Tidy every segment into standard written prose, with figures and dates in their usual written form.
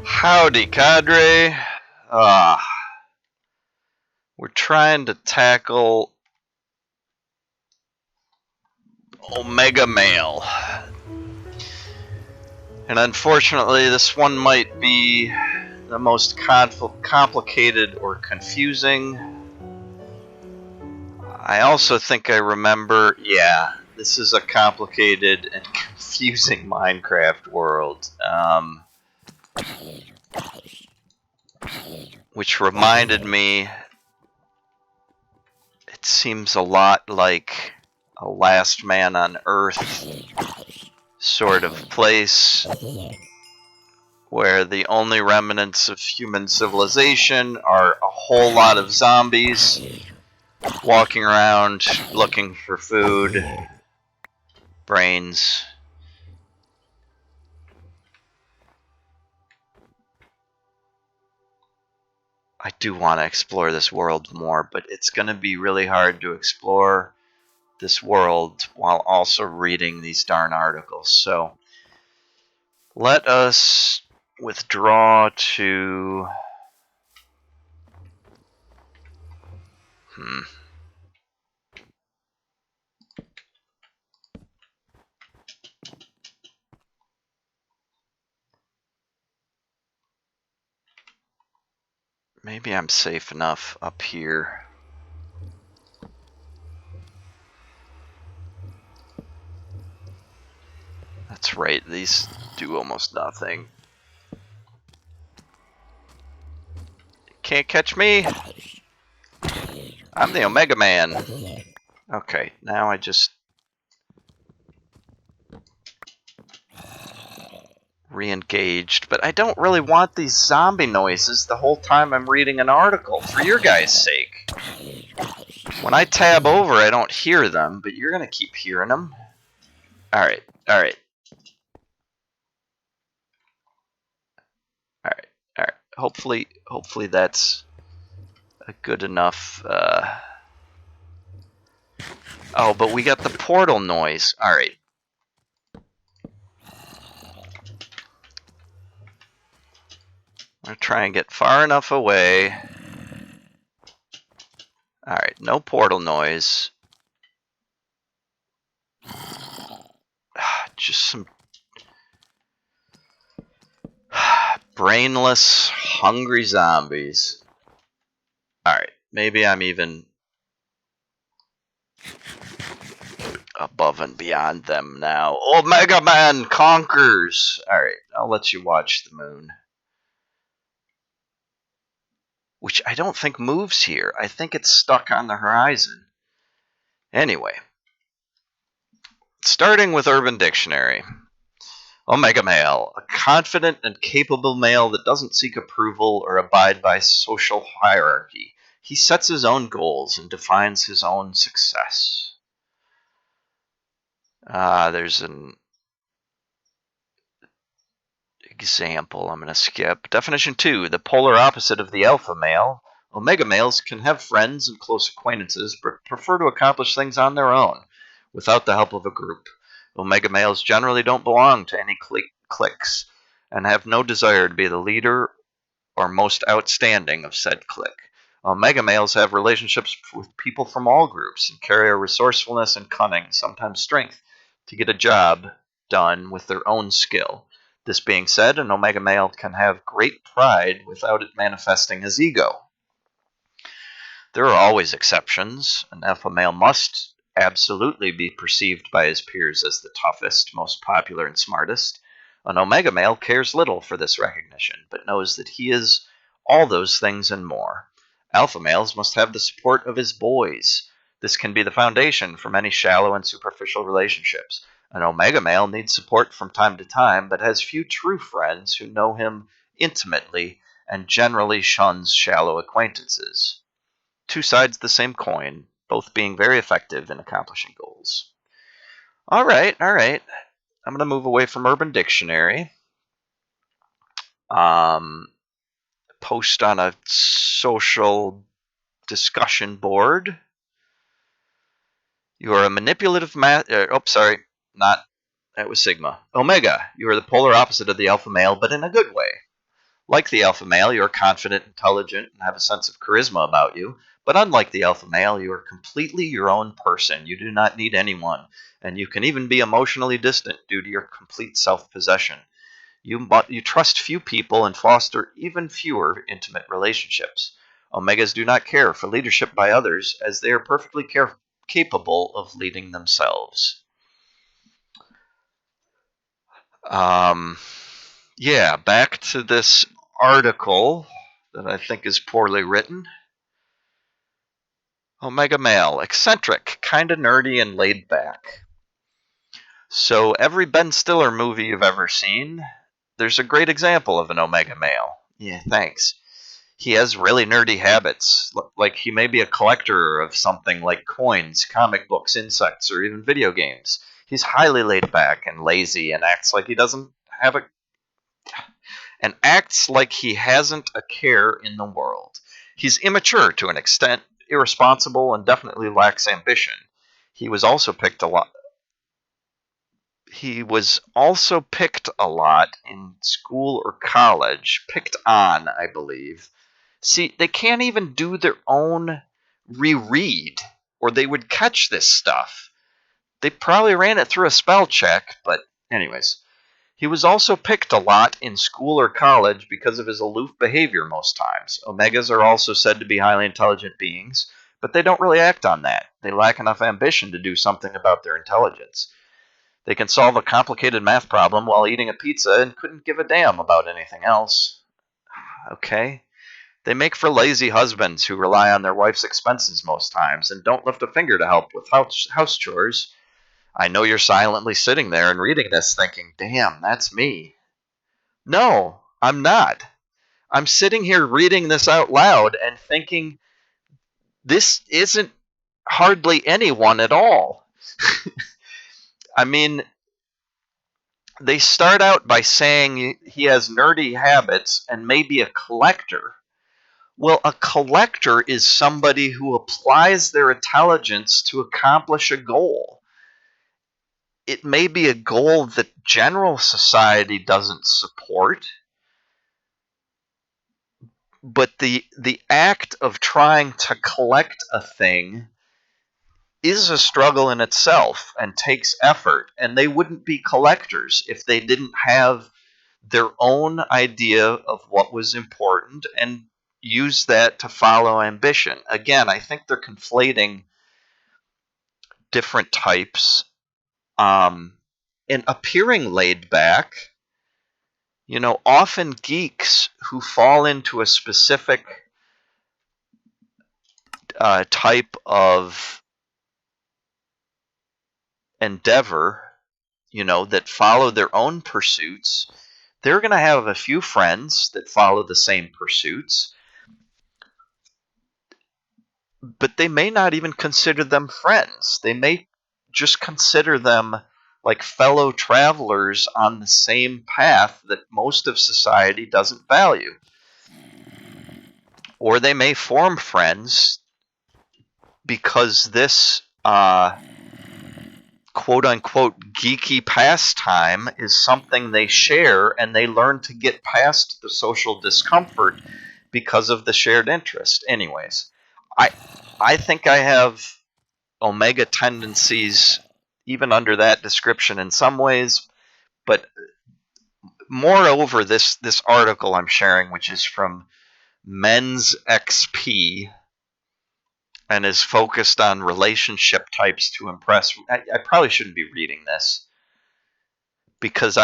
Howdy, cadre. Ah, we're trying to tackle Omega Male. And unfortunately, this one might be the most complicated or confusing. I also think I remember, yeah, this is a complicated and confusing Minecraft world. Which reminded me, it seems a lot like a Last Man on Earth sort of place, where the only remnants of human civilization are a whole lot of zombies walking around looking for food, brains. I do want to explore this world more, but it's going to be really hard to explore this world while also reading these darn articles. So let us withdraw to... Maybe I'm safe enough up here. That's right, these do almost nothing. Can't catch me! I'm the Omega Man. Okay, now I just... re-engaged, but I don't really want these zombie noises the whole time I'm reading an article, for your guys' sake. When I tab over, I don't hear them, but you're gonna keep hearing them. Alright, alright. Alright, alright. Hopefully that's a good enough, Oh, but we got the portal noise. Alright. I'm gonna try and get far enough away. Alright, no portal noise. Just some brainless, hungry zombies. Alright, maybe I'm even above and beyond them now. Omega Man conquers! Alright, I'll let you watch the moon. Which I don't think moves here. I think it's stuck on the horizon. Anyway. Starting with Urban Dictionary. Omega Male, a confident and capable male that doesn't seek approval or abide by social hierarchy. He sets his own goals and defines his own success. There's an example I'm going to skip. Definition 2, the polar opposite of the alpha male. Omega males can have friends and close acquaintances, but prefer to accomplish things on their own, without the help of a group. Omega males generally don't belong to any cliques, and have no desire to be the leader or most outstanding of said clique. Omega males have relationships with people from all groups and carry a resourcefulness and cunning, sometimes strength, to get a job done with their own skill. This being said, an Omega male can have great pride without it manifesting his ego. There are always exceptions. An alpha male must absolutely be perceived by his peers as the toughest, most popular, and smartest. An Omega male cares little for this recognition, but knows that he is all those things and more. Alpha males must have the support of his boys. This can be the foundation for many shallow and superficial relationships. An Omega male needs support from time to time, but has few true friends who know him intimately and generally shuns shallow acquaintances. Two sides of the same coin, both being very effective in accomplishing goals. All right. I'm going to move away from Urban Dictionary. Post on a social discussion board. You are a manipulative that was Sigma. Omega, you are the polar opposite of the alpha male, but in a good way. Like the alpha male, you are confident, intelligent, and have a sense of charisma about you. But unlike the alpha male, you are completely your own person. You do not need anyone, and you can even be emotionally distant due to your complete self-possession. You trust few people and foster even fewer intimate relationships. Omegas do not care for leadership by others, as they are perfectly capable of leading themselves. Um, yeah, back to this article that I think is poorly written. Omega male, eccentric, kinda nerdy and laid back. So every Ben Stiller movie you've ever seen, there's a great example of an Omega male. Yeah, thanks. He has really nerdy habits, like he may be a collector of something like coins, comic books, insects, or even video games. He's highly laid back and lazy and acts like he doesn't have a and acts like he hasn't a care in the world. He's immature to an extent, irresponsible, and definitely lacks ambition. He was also picked a lot. He was also picked a lot in school or college. Picked on, I believe. See, they can't even do their own reread, or they would catch this stuff. They probably ran it through a spell check, but anyways. He was also picked a lot in school or college because of his aloof behavior most times. Omegas are also said to be highly intelligent beings, but they don't really act on that. They lack enough ambition to do something about their intelligence. They can solve a complicated math problem while eating a pizza and couldn't give a damn about anything else. Okay. They make for lazy husbands who rely on their wife's expenses most times and don't lift a finger to help with house chores. I know you're silently sitting there and reading this thinking, damn, that's me. No, I'm not. I'm sitting here reading this out loud and thinking, this isn't hardly anyone at all. I mean, they start out by saying he has nerdy habits and maybe a collector. Well, a collector is somebody who applies their intelligence to accomplish a goal. It may be a goal that general society doesn't support, but the act of trying to collect a thing is a struggle in itself and takes effort, and they wouldn't be collectors if they didn't have their own idea of what was important and use that to follow ambition. Again, I think they're conflating different types. And appearing laid back, often geeks who fall into a specific type of endeavor, that follow their own pursuits, they're going to have a few friends that follow the same pursuits, but they may not even consider them friends. They may just consider them like fellow travelers on the same path that most of society doesn't value. Or they may form friends because this quote unquote geeky pastime is something they share, and they learn to get past the social discomfort because of the shared interest. Anyways, I think I have omega tendencies even under that description in some ways, but moreover, this article I'm sharing, which is from Men's XP and is focused on relationship types to impress. I probably shouldn't be reading this because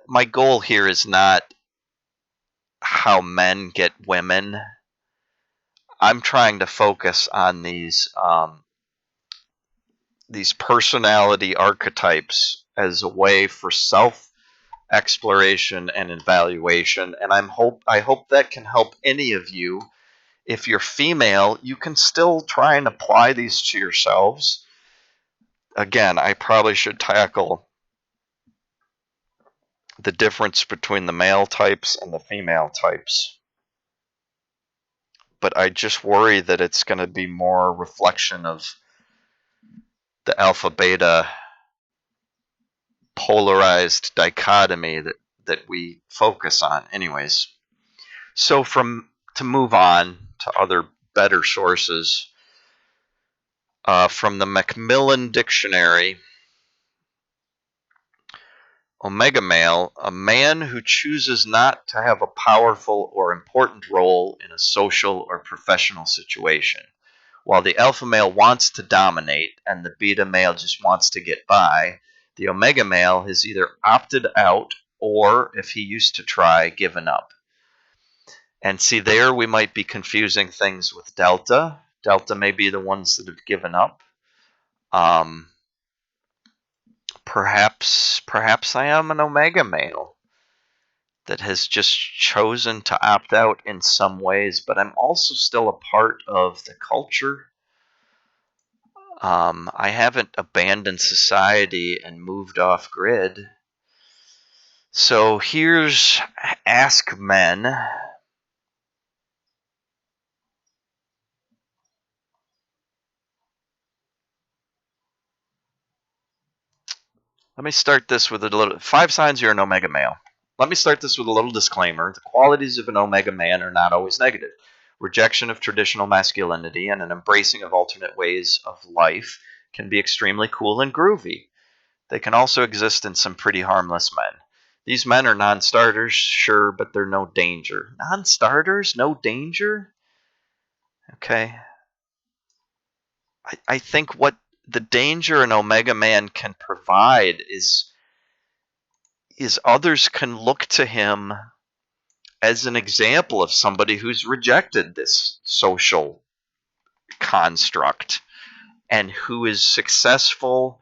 my goal here is not how men get women. I'm trying to focus on these personality archetypes as a way for self exploration and evaluation, and I hope that can help any of you. If you're female, you can still try and apply these to yourselves. Again, I probably should tackle the difference between the male types and the female types, but I just worry that it's going to be more reflection of the alpha beta polarized dichotomy that we focus on. Anyways, So to move on to other better sources, from the Macmillan Dictionary, omega male, a man who chooses not to have a powerful or important role in a social or professional situation. While the alpha male wants to dominate and the beta male just wants to get by, the omega male has either opted out or, if he used to try, given up. And see, there we might be confusing things with delta. Delta may be the ones that have given up. Perhaps I am an omega male that has just chosen to opt out in some ways, but I'm also still a part of the culture. I haven't abandoned society and moved off grid. So here's Ask Men. Let me start this with a little 5 signs you're an omega male. Let me start this with a little disclaimer. The qualities of an omega man are not always negative. Rejection of traditional masculinity and an embracing of alternate ways of life can be extremely cool and groovy. They can also exist in some pretty harmless men. These men are non-starters, sure, but they're no danger. Non-starters? No danger? Okay. I think what the danger an omega man can provide is others can look to him as an example of somebody who's rejected this social construct and who is successful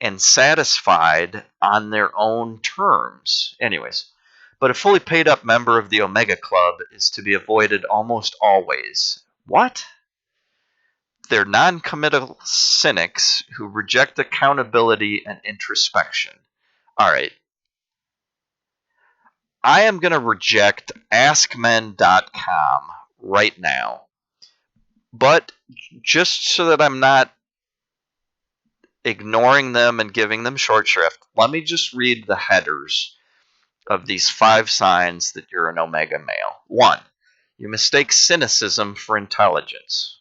and satisfied on their own terms. Anyways, but a fully paid up member of the Omega Club is to be avoided almost always. What? They're non-committal cynics who reject accountability and introspection. All right. I am going to reject AskMen.com right now. But just so that I'm not ignoring them and giving them short shrift, let me just read the headers of these 5 signs that you're an omega male. 1, you mistake cynicism for intelligence.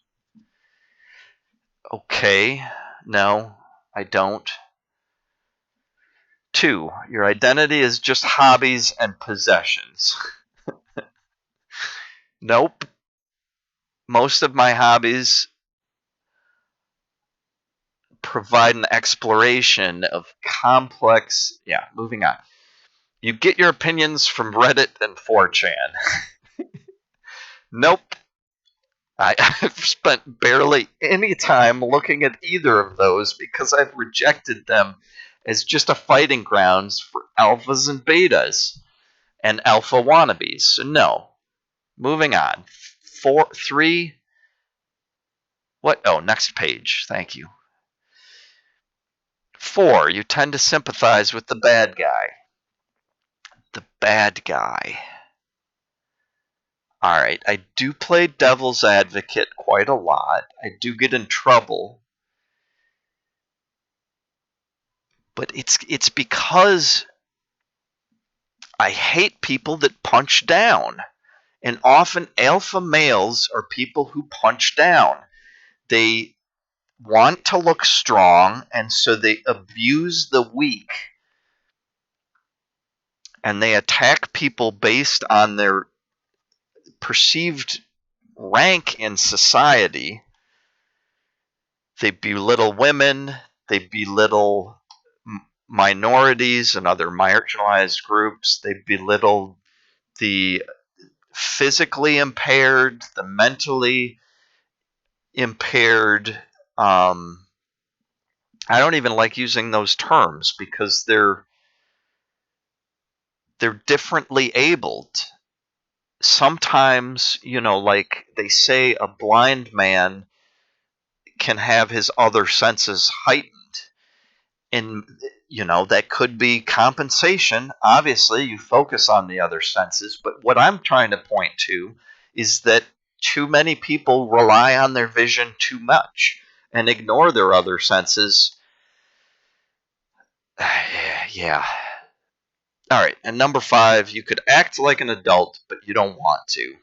Okay, no, I don't. 2, your identity is just hobbies and possessions. Nope. Most of my hobbies provide an exploration of complex. Yeah, moving on. You get your opinions from Reddit and 4chan. Nope. I've spent barely any time looking at either of those because I've rejected them as just a fighting grounds for alphas and betas and alpha wannabes. So no. Moving on. 3. What? Oh, next page. Thank you. 4. You tend to sympathize with the bad guy. The bad guy. All right, I do play devil's advocate quite a lot. I do get in trouble. But it's because I hate people that punch down. And often alpha males are people who punch down. They want to look strong, and so they abuse the weak. And they attack people based on their perceived rank in society. They belittle women. They belittle minorities and other marginalized groups. They belittle the physically impaired, the mentally impaired. I don't even like using those terms because they're differently abled. Sometimes, like they say, a blind man can have his other senses heightened. And, that could be compensation. Obviously, you focus on the other senses. But what I'm trying to point to is that too many people rely on their vision too much and ignore their other senses. Yeah. All right, and number 5, you could act like an adult, but you don't want to.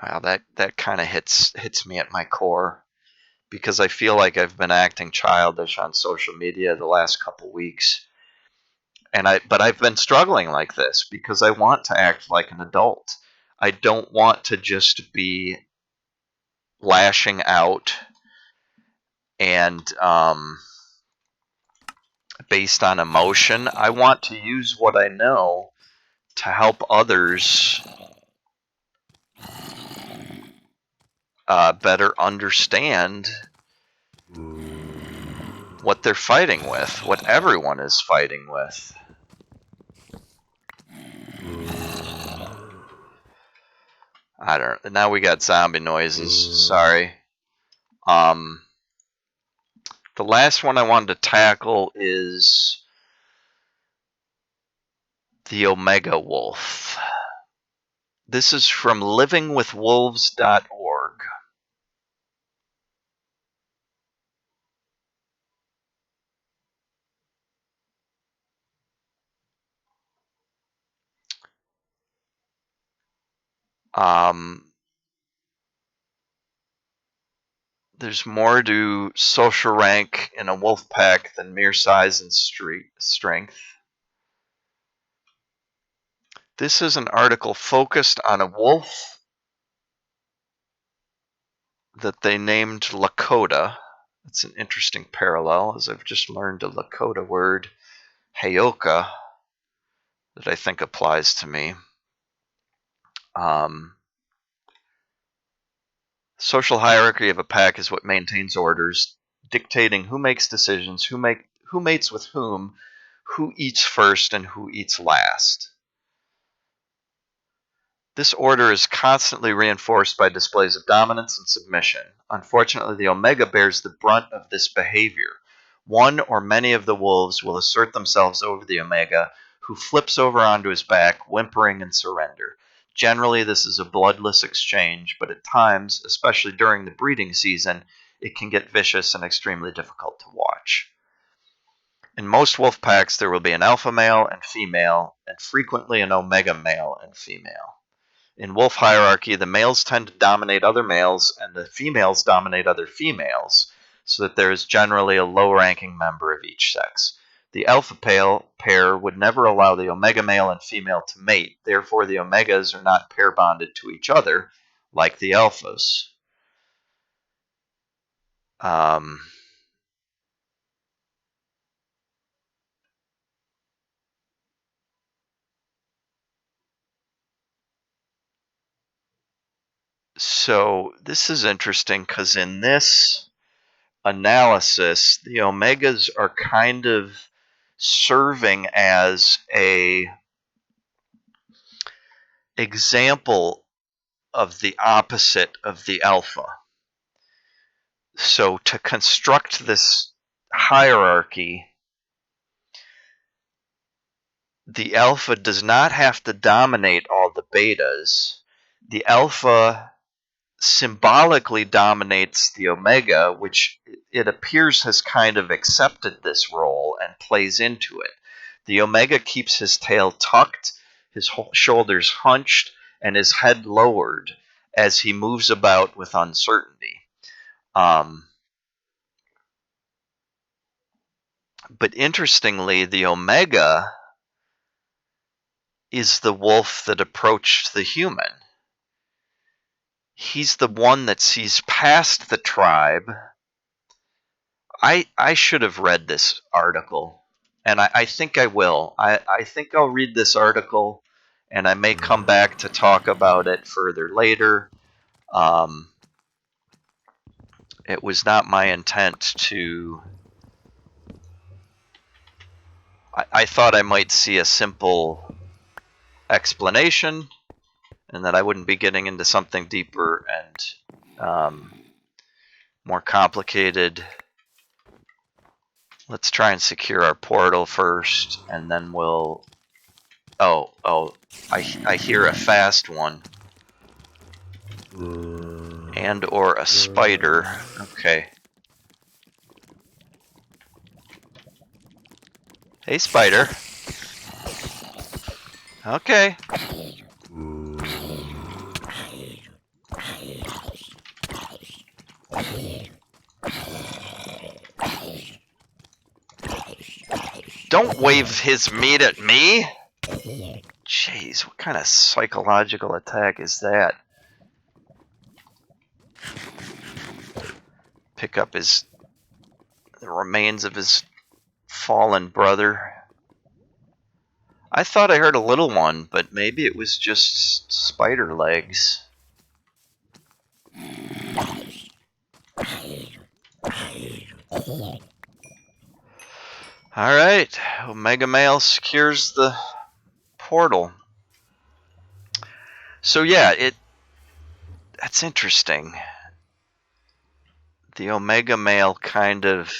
Wow, that kind of hits me at my core, because I feel like I've been acting childish on social media the last couple weeks. But I've been struggling like this because I want to act like an adult. I don't want to just be lashing out and based on emotion. I want to use what I know to help others better understand what they're fighting with, what everyone is fighting with. I don't know. Now we got zombie noises. Sorry. The last one I wanted to tackle is the Omega Wolf. This is from livingwithwolves.org. There's more to social rank in a wolf pack than mere size and strength. This is an article focused on a wolf that they named Lakota. That's an interesting parallel, as I've just learned a Lakota word, Heyoka, that I think applies to me. Social hierarchy of a pack is what maintains orders, dictating who makes decisions, who mates with whom, who eats first, and who eats last. This order is constantly reinforced by displays of dominance and submission. Unfortunately, the Omega bears the brunt of this behavior. One or many of the wolves will assert themselves over the Omega, who flips over onto his back, whimpering in surrender. Generally, this is a bloodless exchange, but at times, especially during the breeding season, it can get vicious and extremely difficult to watch. In most wolf packs, there will be an alpha male and female, and frequently an omega male and female. In wolf hierarchy, the males tend to dominate other males, and the females dominate other females, so that there is generally a low-ranking member of each sex. The alpha pair would never allow the omega male and female to mate, therefore the omegas are not pair bonded to each other, like the alphas. So this is interesting because in this analysis, the omegas are kind of serving as a example of the opposite of the alpha. So to construct this hierarchy, the alpha does not have to dominate all the betas. The alpha symbolically dominates the omega, which it appears has kind of accepted this role and plays into it. The omega keeps his tail tucked, his shoulders hunched, and his head lowered as he moves about with uncertainty. But interestingly, the omega is the wolf that approached the human. He's the one that sees past the tribe. I should have read this article, and I think I will. I think I'll read this article, and I may come back to talk about it further later. It was not my intent to... I thought I might see a simple explanation, and that I wouldn't be getting into something deeper and more complicated. Let's try and secure our portal first, and then we'll... Oh, I hear a fast one. And or a spider. Okay. Hey, spider. Okay. Don't wave his meat at me! Jeez, what kind of psychological attack is that? Pick up the remains of his fallen brother. I thought I heard a little one, but maybe it was just spider legs. Alright, Omega Male secures the portal. So yeah, that's interesting. The Omega Male kind of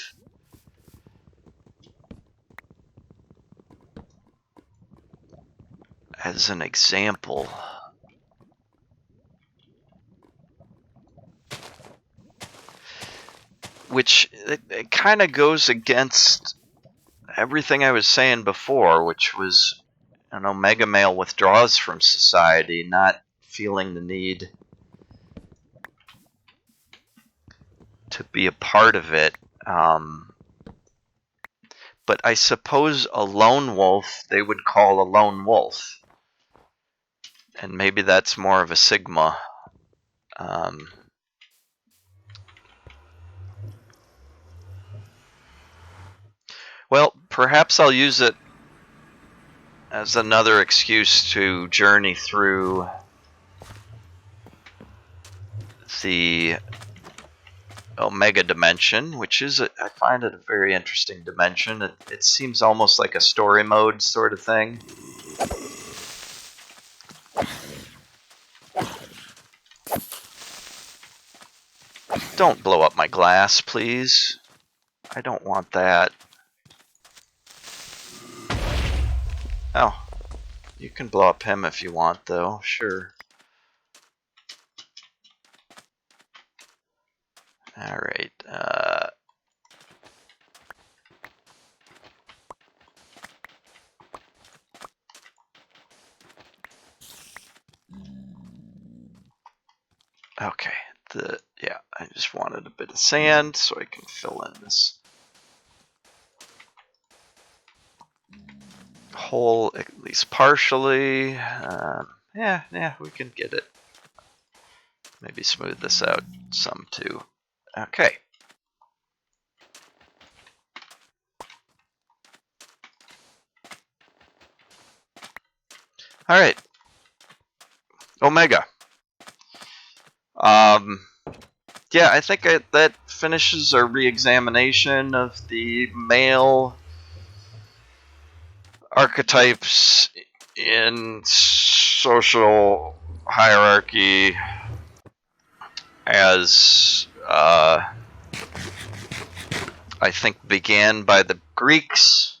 as an example. Which it kind of goes against everything I was saying before, which was an Omega Male withdraws from society, not feeling the need to be a part of it. But I suppose a lone wolf they would call a lone wolf. And maybe that's more of a Sigma. Well, perhaps I'll use it as another excuse to journey through the Omega dimension, which is, I find it a very interesting dimension. It seems almost like a story mode sort of thing. Don't blow up my glass, please. I don't want that. Oh, you can blow up him if you want, though. Sure. Alright, okay, yeah, I just wanted a bit of sand so I can fill in this hole at least partially. Yeah, we can get it. Maybe smooth this out some too. Okay. All right. Omega. Yeah, I think that finishes our re-examination of the male archetypes in social hierarchy as I think began by the Greeks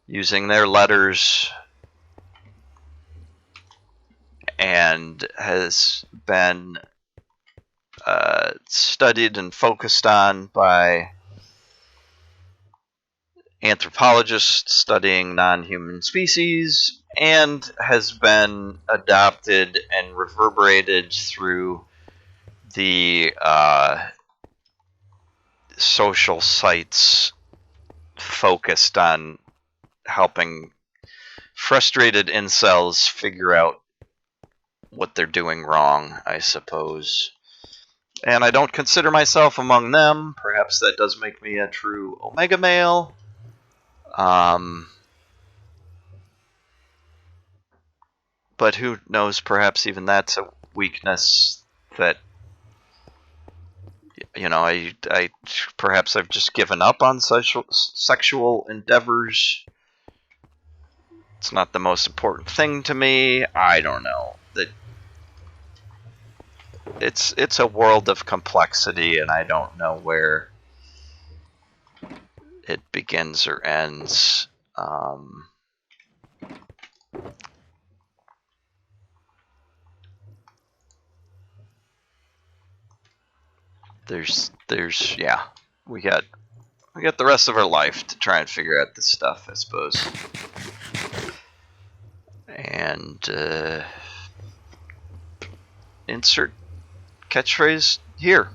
using their letters and has been studied and focused on by anthropologists studying non-human species, and has been adopted and reverberated through the social sites focused on helping frustrated incels figure out what they're doing wrong, I suppose. And I don't consider myself among them. Perhaps that does make me a true Omega male. But who knows, perhaps even that's a weakness that, I perhaps I've just given up on sexual endeavors. It's not the most important thing to me. I don't know. That it's a world of complexity, and I don't know where it begins or ends. There's yeah, we got We got the rest of our life to try and figure out this stuff, I suppose. And insert catchphrase here.